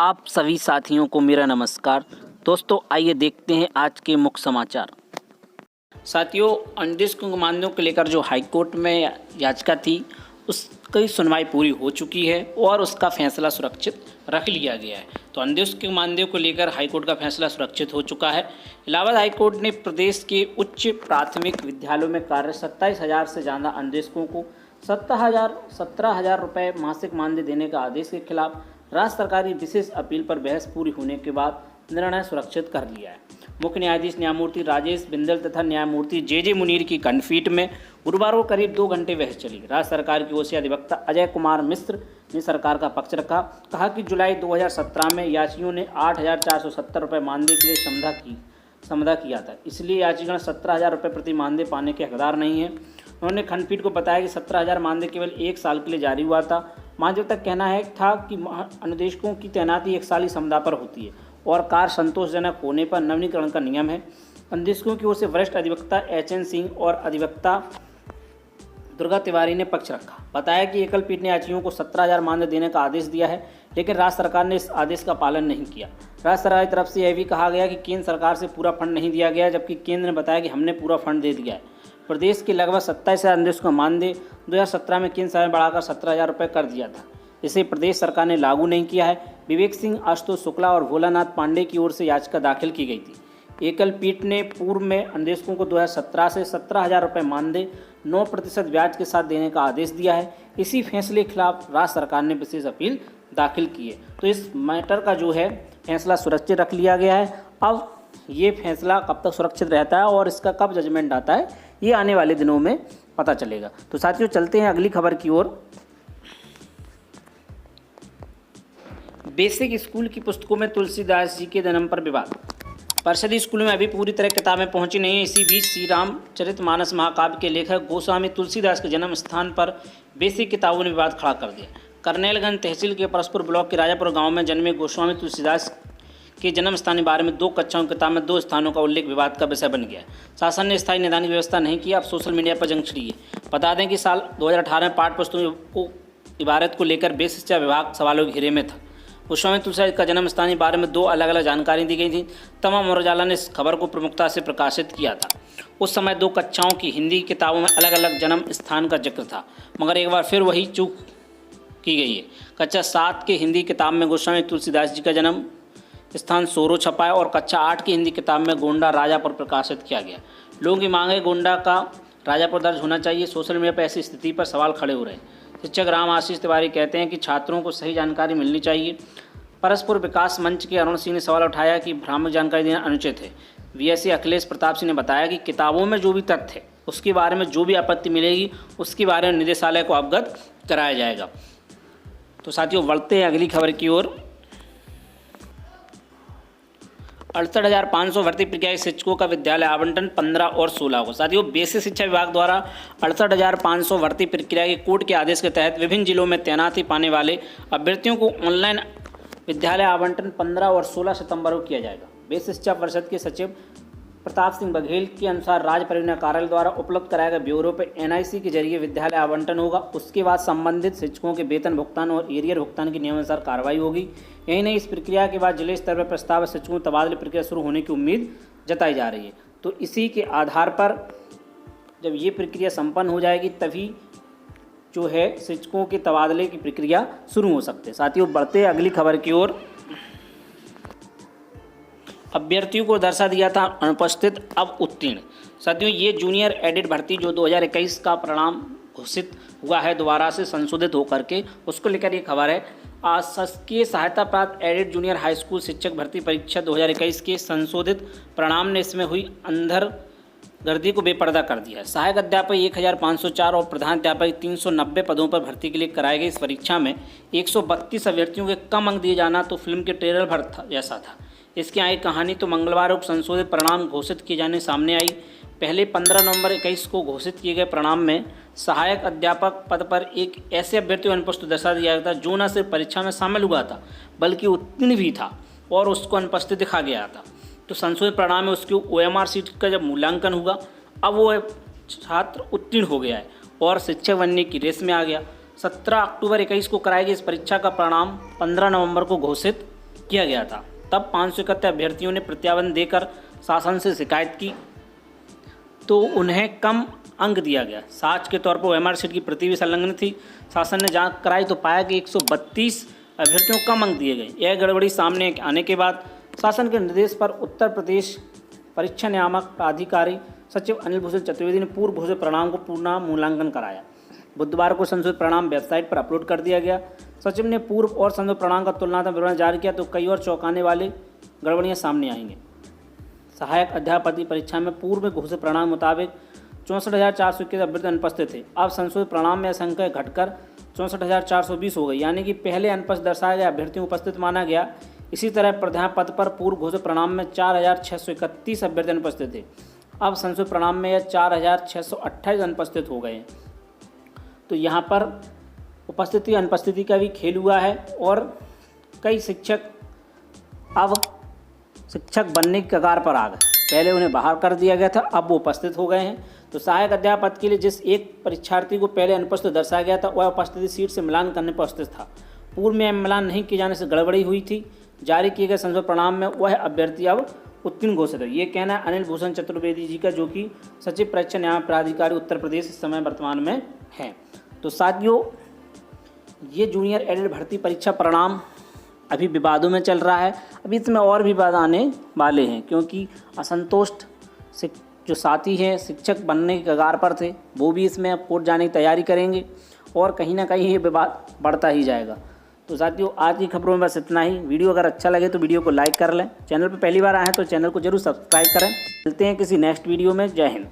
आप सभी साथियों को मेरा नमस्कार। दोस्तों आइए देखते हैं आज के मुख्य समाचार। साथियों, अनिश कुमार को लेकर जो हाईकोर्ट में याचिका थी उसकी सुनवाई पूरी हो चुकी है और उसका फैसला सुरक्षित रख लिया गया है। तो अनिश कुमार को लेकर हाईकोर्ट का फैसला सुरक्षित हो चुका है। इलाहाबाद हाईकोर्ट ने प्रदेश के उच्च प्राथमिक विद्यालयों में कार्य 27,000 से ज़्यादा अनिदेशकों को 17,000 रुपये मासिक मानदेय देने का आदेश के खिलाफ राज्य सरकार की विशेष अपील पर बहस पूरी होने के बाद निर्णय सुरक्षित कर लिया है। मुख्य न्यायाधीश न्यायमूर्ति राजेश बिंदल तथा न्यायमूर्ति जे मुनीर की खंडपीठ में गुरुवार को करीब 2 घंटे बहस चली। राज्य सरकार की ओर से अधिवक्ता अजय कुमार मिश्र ने सरकार का पक्ष रखा। कहा कि जुलाई 2017 में याचियों ने 8,470 रुपये मानदेय के लिए समझा किया था, इसलिए याचिका 17,000 रुपये प्रति मानदेय पाने के हकदार नहीं है। उन्होंने खंडपीठ को बताया कि 17,000 मानदेय केवल 1 साल के लिए जारी हुआ था। महाधिवक्ता का कहना था कि अनुदेशकों की तैनाती 1 साल ही समुदाय पर होती है और कार्य संतोषजनक होने पर नवीनीकरण का नियम है। अनुदेशकों की ओर से वरिष्ठ अधिवक्ता HN सिंह और अधिवक्ता दुर्गा तिवारी ने पक्ष रखा। बताया कि एकल पीठ ने याचियों को 17,000 मानदेय देने का आदेश दिया है, लेकिन राज्य सरकार ने इस आदेश का पालन नहीं किया। राज्य सरकार की तरफ से यह भी कहा गया कि केंद्र सरकार से पूरा फंड नहीं दिया गया, जबकि केंद्र ने बताया कि हमने पूरा फंड दे दिया है। प्रदेश के लगभग 27,000 अनुदेशकों का मानदेय 2017 में केंद्र सरकार ने बढ़ाकर 17,000 रुपये कर दिया था। इसे प्रदेश सरकार ने लागू नहीं किया है। विवेक सिंह, आशुतोष शुक्ला और भोलानाथ पांडे की ओर से याचिका दाखिल की गई थी। एकल पीठ ने पूर्व में अनुदेशकों को 2017 से 17,000 रुपये मानदेय 9% ब्याज के साथ देने का आदेश दिया है। इसी फैसले के खिलाफ राज्य सरकार ने विशेष अपील दाखिल की है। तो इस मैटर का जो है फैसला सुरक्षित रख लिया गया है। अब ये फैसला कब तक सुरक्षित रहता है और इसका कब जजमेंट आता है, ये आने वाले दिनों में पता चलेगा। तो साथियों, चलते हैं अगली खबर की ओर। बेसिक स्कूल की पुस्तकों में तुलसीदास जी के जन्म पर विवाद। परिषदीय स्कूल में अभी पूरी तरह किताबें पहुंची नहीं है। इसी बीच श्री रामचरितमानस महाकाव्य के लेखक गोस्वामी तुलसीदास के जन्म स्थान पर बेसिक किताबों ने विवाद खड़ा कर दिया। करनेलगंज तहसील के परसपुर ब्लॉक के राजापुर गांव में जन्मे गोस्वामी तुलसीदास के जन्म स्थान के बारे में 2 कक्षाओं की किताब में 2 स्थानों का उल्लेख विवाद का विषय बन गया। शासन ने स्थायी निदान की व्यवस्था नहीं की, अब सोशल मीडिया पर जंग छिड़ी है। बता दें कि साल 2018 में पाठ्य पुस्तकों को इबारत को लेकर बेसिक शिक्षा विभाग सवालों के घेरे में था। गोस्वामी तुलसीदास का जन्म स्थान के बारे में 2 अलग अलग जानकारी दी गई थी। तमाम अमर उजाला ने इस खबर को प्रमुखता से प्रकाशित किया था। उस समय 2 कक्षाओं की हिंदी किताबों में अलग अलग जन्म स्थान का जिक्र था, मगर एक बार फिर वही चूक की गई है। कक्षा 7 की हिंदी किताब में गोस्वामी तुलसीदास जी का जन्म स्थान सोरो छपा है और कक्षा 8 की हिंदी किताब में गोंडा राजापुर प्रकाशित किया गया। लोगों की मांग है गोंडा का राजापुर दर्ज होना चाहिए। सोशल मीडिया पर ऐसी स्थिति पर सवाल खड़े हो रहे हैं। शिक्षक राम आशीष तिवारी कहते हैं कि छात्रों को सही जानकारी मिलनी चाहिए। परस्पर विकास मंच के अरुण सिंह ने सवाल उठाया कि भ्रामक जानकारी देना अनुचित है। VSC अखिलेश प्रताप सिंह ने बताया कि किताबों में जो भी तथ्य है उसके बारे में जो भी आपत्ति मिलेगी उसके बारे में निदेशालय को अवगत कराया जाएगा। तो साथियों, बढ़ते हैं अगली खबर की ओर। 68,500 भर्ती प्रक्रिया के शिक्षकों का विद्यालय आवंटन 15 और 16 को। साथियों, बेसिक शिक्षा विभाग द्वारा 68,500 भर्ती प्रक्रिया के कोर्ट के आदेश के तहत विभिन्न जिलों में तैनाती पाने वाले अभ्यर्थियों को ऑनलाइन विद्यालय आवंटन 15 और 16 सितंबर को किया जाएगा। बेसिक शिक्षा परिषद के सचिव प्रताप सिंह बघेल के अनुसार राज्य परियोजना कार्यालय द्वारा उपलब्ध कराए गए ब्यूरो पर NIC के जरिए विद्यालय आवंटन होगा। उसके बाद संबंधित शिक्षकों के वेतन भुगतान और एरियर भुगतान की नियमानुसार कार्रवाई होगी। यही नहीं, इस प्रक्रिया के बाद जिले स्तर पर प्रस्ताव शिक्षकों तबादले प्रक्रिया शुरू होने की उम्मीद जताई जा रही है। तो इसी के आधार पर जब ये प्रक्रिया संपन्न हो जाएगी तभी जो है शिक्षकों के तबादले की प्रक्रिया शुरू हो सकती है। साथियों, बढ़ते अगली खबर की ओर। अभ्यर्थियों को दर्शा दिया था अनुपस्थित, अब उत्तीर्ण। साथियों, ये जूनियर एडिट भर्ती जो 2021 का परिणाम घोषित हुआ है दोबारा से संशोधित होकर के, उसको लेकर ये खबर है। शासकीय सहायता प्राप्त एडिट जूनियर हाई स्कूल शिक्षक भर्ती परीक्षा 2021 के संशोधित परिणाम ने इसमें हुई अंधर गर्दी को बेपर्दा कर दिया है। सहायक अध्यापक 1,504 और प्रधान अध्यापक 390 पदों पर भर्ती के लिए कराई गई इस परीक्षा में 132 अभ्यर्थियों के कम अंक दिए जाना तो फिल्म के ट्रेलर भर जैसा था। इसकी आगे कहानी तो मंगलवार को संशोधित परिणाम घोषित किए जाने सामने आई। पहले 15 नवंबर 2021 को घोषित किए गए परिणाम में सहायक अध्यापक पद पर एक ऐसे अभ्यर्थी को अनुपस्थित दर्शा दिया गया था जो न सिर्फ परीक्षा में शामिल हुआ था बल्कि उत्तीर्ण भी था और उसको अनुपस्थित दिखा गया था। तो संशोधित परिणाम में उसकी OMR सीट का जब मूल्यांकन हुआ, अब वो छात्र उत्तीर्ण हो गया है और शिक्षक बनने की रेस में आ गया। 17 अक्टूबर 2021 को कराई गई इस परीक्षा का परिणाम 15 नवंबर को घोषित किया गया था। तब 571 अभ्यर्थियों ने प्रत्याबंध देकर शासन से शिकायत की तो उन्हें कम अंक दिया गया। साक्ष्य के तौर पर ओएमआर शीट की प्रति भी संलग्न थी। शासन ने जांच कराई तो पाया कि 132 अभ्यर्थियों को कम अंक दिए गए। यह गड़बड़ी सामने आने के बाद शासन के निर्देश पर उत्तर प्रदेश परीक्षा नियामक प्राधिकारी सचिव अनिल भूषण चतुर्वेदी ने पूर्व घोषित परिणाम को पुनः मूल्यांकन कराया। बुधवार को संशोधित परिणाम वेबसाइट पर अपलोड कर दिया गया। सचिव ने पूर्व और संशोधित परिणाम का तुलनात्मक विवरण जारी किया तो कई और चौंकाने वाले गड़बड़ियां सामने आएंगे। सहायक अध्यापक परीक्षा में पूर्व में घोषित परिणाम मुताबिक 64,421 अभ्यर्थी अनुपस्थित थे। अब संशोधित परिणाम में संख्या घटकर 64,420 हो गई, यानी कि पहले अनुपस्थित दर्शाए गए अभ्यर्थियों को उपस्थित माना गया। इसी तरह प्राध्यापक पद पर पूर्व घोषित परिणाम में 4,631 अभ्यर्थी अनुपस्थित थे। अब संशोधित परिणाम में यह 4,628 अनुपस्थित हो गए। तो यहाँ पर उपस्थिति अनुपस्थिति का भी खेल हुआ है और कई शिक्षक अब शिक्षक बनने की कगार पर आ गए। पहले उन्हें बाहर कर दिया गया था, अब वो उपस्थित हो गए हैं। तो सहायक अध्यापक के लिए जिस एक परीक्षार्थी को पहले अनुपस्थित दर्शाया गया था वह उपस्थिति सीट से मिलान करने पर उपस्थित था। पूर्व में मिलान नहीं किए जाने से गड़बड़ी हुई थी। जारी किए गए संशोधित परिणाम में वह अभ्यर्थी अब उत्तीर्ण घोषित है। ये कहना है अनिल भूषण चतुर्वेदी जी का, जो कि सचिव परीक्षा नियामक प्राधिकारी उत्तर प्रदेश इस समय वर्तमान में है। तो साथियों, ये जूनियर एडेड भर्ती परीक्षा परिणाम अभी विवादों में चल रहा है। अभी इसमें और भी विवाद आने वाले हैं, क्योंकि असंतुष्ट जो साथी हैं शिक्षक बनने की कगार पर थे वो भी इसमें अब कोर्ट जाने की तैयारी करेंगे और कहीं ना कहीं ये विवाद बढ़ता ही जाएगा। तो साथियों, आज की खबरों में बस इतना ही। वीडियो अगर अच्छा लगे तो वीडियो को लाइक कर लें। चैनल पर पहली बार आए हैं तो चैनल को जरूर सब्सक्राइब करें। मिलते हैं किसी नेक्स्ट वीडियो में। जय हिंद।